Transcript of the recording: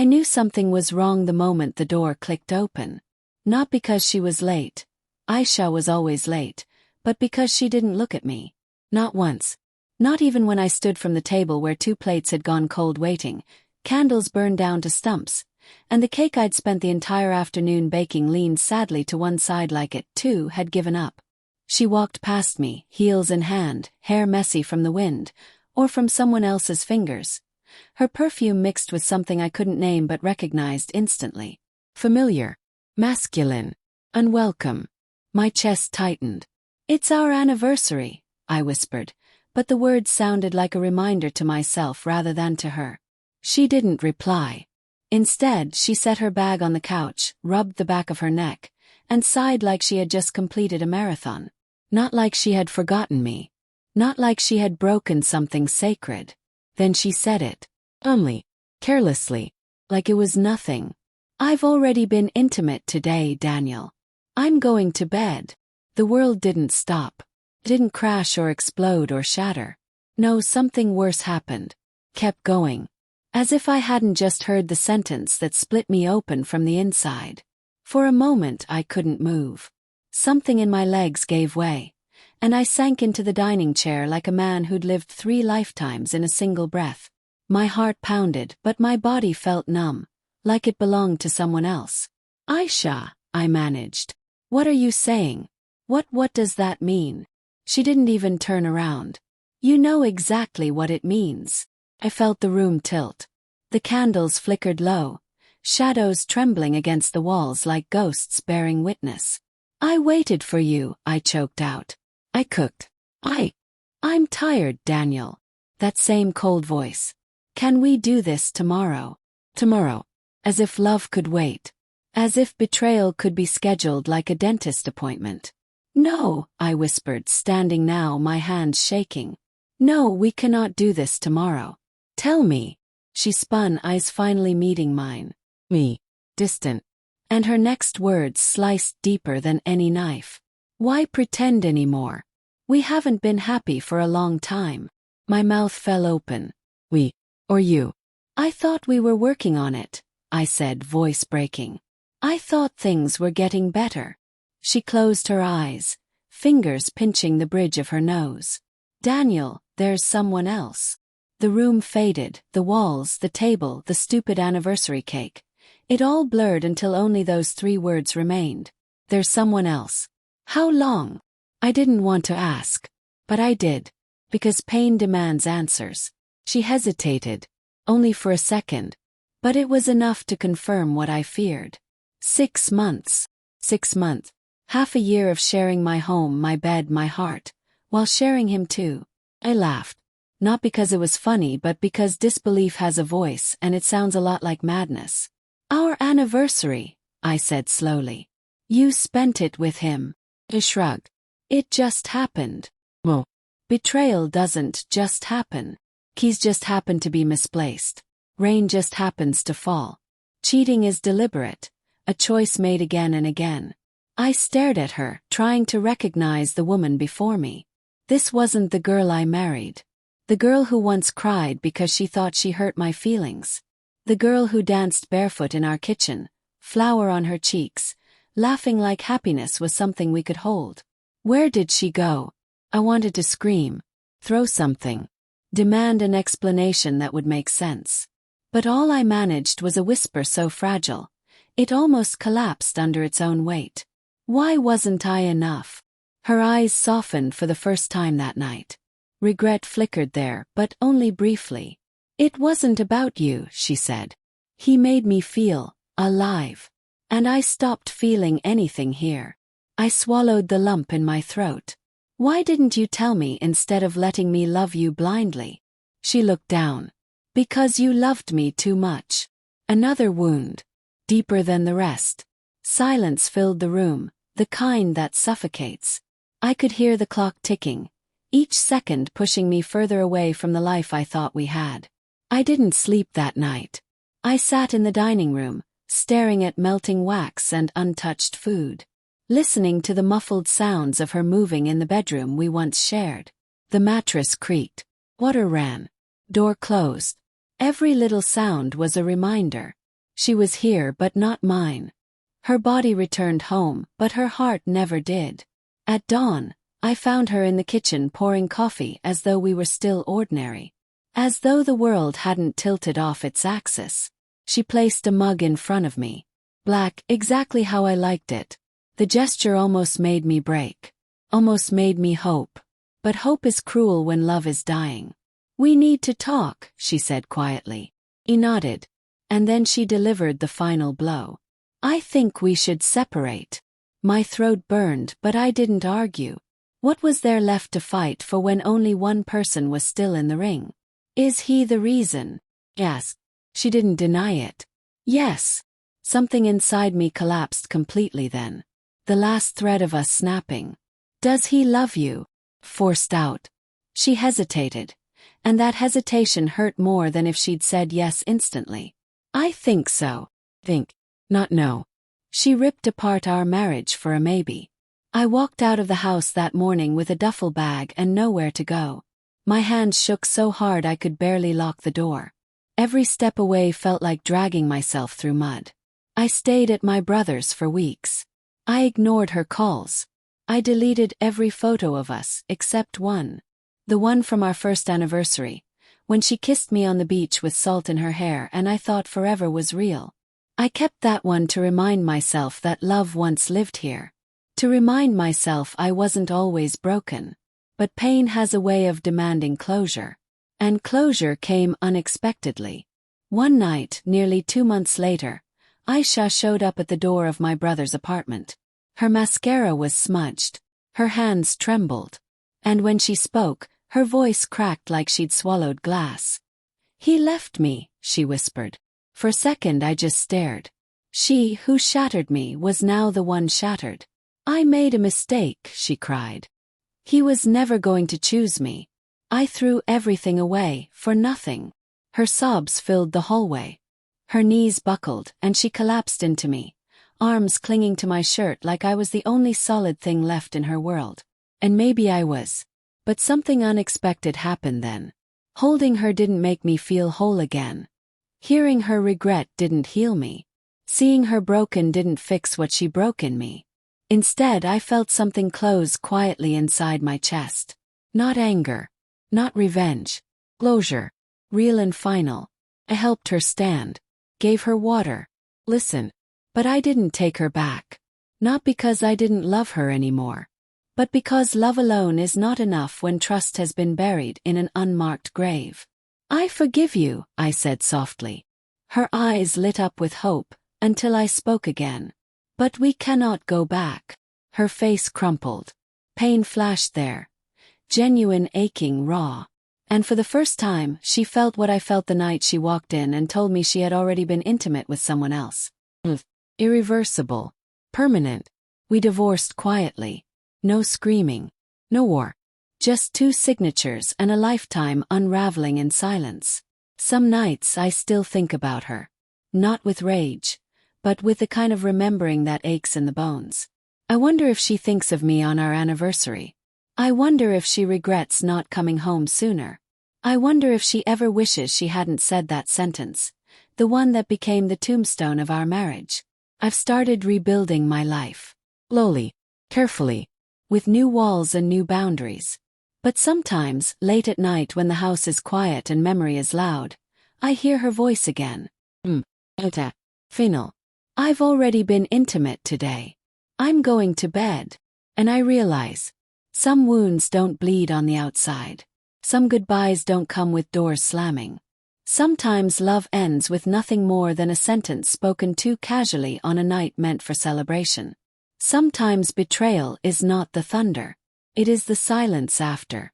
knew something was wrong the moment the door clicked open. Not because she was late. Aisha was always late, but because she didn't look at me. Not once. Not even when I stood from the table where 2 plates had gone cold waiting, candles burned down to stumps, and the cake I'd spent the entire afternoon baking leaned sadly to one side like it, too, had given up. She walked past me, heels in hand, hair messy from the wind, or from someone else's fingers. Her perfume mixed with something I couldn't name but recognized instantly. Familiar. Masculine. Unwelcome. My chest tightened. "It's our anniversary," I whispered, but the words sounded like a reminder to myself rather than to her. She didn't reply. Instead, she set her bag on the couch, rubbed the back of her neck, and sighed like she had just completed a marathon. Not like she had forgotten me. Not like she had broken something sacred. Then she said it. Only. Carelessly. Like it was nothing. "I've already been intimate today, Daniel. I'm going to bed." The world didn't stop. It didn't crash or explode or shatter. No, something worse happened. Kept going. As if I hadn't just heard the sentence that split me open from the inside. For a moment I couldn't move. Something in my legs gave way, and I sank into the dining chair like a man who'd lived 3 lifetimes in a single breath. My heart pounded, but my body felt numb, like it belonged to someone else. "Aisha," I managed. "What are you saying? What does that mean?" She didn't even turn around. "You know exactly what it means." I felt the room tilt. The candles flickered low, shadows trembling against the walls like ghosts bearing witness. "I waited for you," I choked out. "I cooked. I'm tired, Daniel." That same cold voice. "Can we do this tomorrow?" Tomorrow. As if love could wait. As if betrayal could be scheduled like a dentist appointment. "No," I whispered, standing now, my hands shaking. "No, we cannot do this tomorrow. Tell me." She spun, eyes finally meeting mine. Me. Distant. And her next words sliced deeper than any knife. "Why pretend anymore? We haven't been happy for a long time." My mouth fell open. "We. Or you." "I thought we were working on it," I said, voice breaking. "I thought things were getting better." She closed her eyes, fingers pinching the bridge of her nose. "Daniel, there's someone else." The room faded, the walls, the table, the stupid anniversary cake. It all blurred until only those 3 words remained. "There's someone else." How long? I didn't want to ask. But I did. Because pain demands answers. She hesitated. Only for a second. But it was enough to confirm what I feared. 6 months. 6 months. Half a year of sharing my home, my bed, my heart. While sharing him too. I laughed. Not because it was funny, but because disbelief has a voice and it sounds a lot like madness. "Our anniversary," I said slowly. "You spent it with him." He shrugged. "It just happened." Well, betrayal doesn't just happen. Keys just happen to be misplaced. Rain just happens to fall. Cheating is deliberate. A choice made again and again. I stared at her, trying to recognize the woman before me. This wasn't the girl I married. The girl who once cried because she thought she hurt my feelings. The girl who danced barefoot in our kitchen, flour on her cheeks, laughing like happiness was something we could hold. Where did she go? I wanted to scream, throw something, demand an explanation that would make sense. But all I managed was a whisper so fragile, it almost collapsed under its own weight. Why wasn't I enough? Her eyes softened for the first time that night. Regret flickered there, but only briefly. "It wasn't about you," she said. "He made me feel alive. And I stopped feeling anything here." I swallowed the lump in my throat. "Why didn't you tell me instead of letting me love you blindly?" She looked down. "Because you loved me too much." Another wound. Deeper than the rest. Silence filled the room, the kind that suffocates. I could hear the clock ticking, each second pushing me further away from the life I thought we had. I didn't sleep that night. I sat in the dining room, staring at melting wax and untouched food, listening to the muffled sounds of her moving in the bedroom we once shared. The mattress creaked. Water ran. Door closed. Every little sound was a reminder. She was here but not mine. Her body returned home, but her heart never did. At dawn, I found her in the kitchen pouring coffee as though we were still ordinary. As though the world hadn't tilted off its axis. She placed a mug in front of me. Black, exactly how I liked it. The gesture almost made me break. Almost made me hope. But hope is cruel when love is dying. "We need to talk," she said quietly. He nodded. And then she delivered the final blow. "I think we should separate." My throat burned, but I didn't argue. What was there left to fight for when only one person was still in the ring? "Is he the reason?" Yes. She didn't deny it. Yes. Something inside me collapsed completely then. The last thread of us snapping. "Does he love you?" Forced out. She hesitated. And that hesitation hurt more than if she'd said yes instantly. "I think so." Think. Not no. She ripped apart our marriage for a maybe. I walked out of the house that morning with a duffel bag and nowhere to go. My hands shook so hard I could barely lock the door. Every step away felt like dragging myself through mud. I stayed at my brother's for weeks. I ignored her calls. I deleted every photo of us except one. The one from our first anniversary, when she kissed me on the beach with salt in her hair and I thought forever was real. I kept that one to remind myself that love once lived here. To remind myself I wasn't always broken. But pain has a way of demanding closure. And closure came unexpectedly. One night, nearly 2 months later, Aisha showed up at the door of my brother's apartment. Her mascara was smudged. Her hands trembled. And when she spoke, her voice cracked like she'd swallowed glass. "He left me," she whispered. For a second I just stared. She, who shattered me, was now the one shattered. "I made a mistake," she cried. "He was never going to choose me. I threw everything away, for nothing." Her sobs filled the hallway. Her knees buckled, and she collapsed into me, arms clinging to my shirt like I was the only solid thing left in her world. And maybe I was. But something unexpected happened then. Holding her didn't make me feel whole again. Hearing her regret didn't heal me. Seeing her broken didn't fix what she broke in me. Instead, I felt something close quietly inside my chest. Not anger. Not revenge. Closure. Real and final. I helped her stand. Gave her water. Listen. But I didn't take her back. Not because I didn't love her anymore. But because love alone is not enough when trust has been buried in an unmarked grave. "I forgive you," I said softly. Her eyes lit up with hope, until I spoke again. "But we cannot go back." Her face crumpled. Pain flashed there. Genuine aching, raw. And for the first time, she felt what I felt the night she walked in and told me she had already been intimate with someone else. Irreversible. Permanent. We divorced quietly. No screaming. No war. Just 2 signatures and a lifetime unraveling in silence. Some nights I still think about her. Not with rage, but with the kind of remembering that aches in the bones. I wonder if she thinks of me on our anniversary. I wonder if she regrets not coming home sooner. I wonder if she ever wishes she hadn't said that sentence, the one that became the tombstone of our marriage. I've started rebuilding my life. Slowly. Carefully. With new walls and new boundaries. But sometimes, late at night when the house is quiet and memory is loud, I hear her voice again. Final. "I've already been intimate today. I'm going to bed." And I realize, some wounds don't bleed on the outside. Some goodbyes don't come with doors slamming. Sometimes love ends with nothing more than a sentence spoken too casually on a night meant for celebration. Sometimes betrayal is not the thunder. It is the silence after.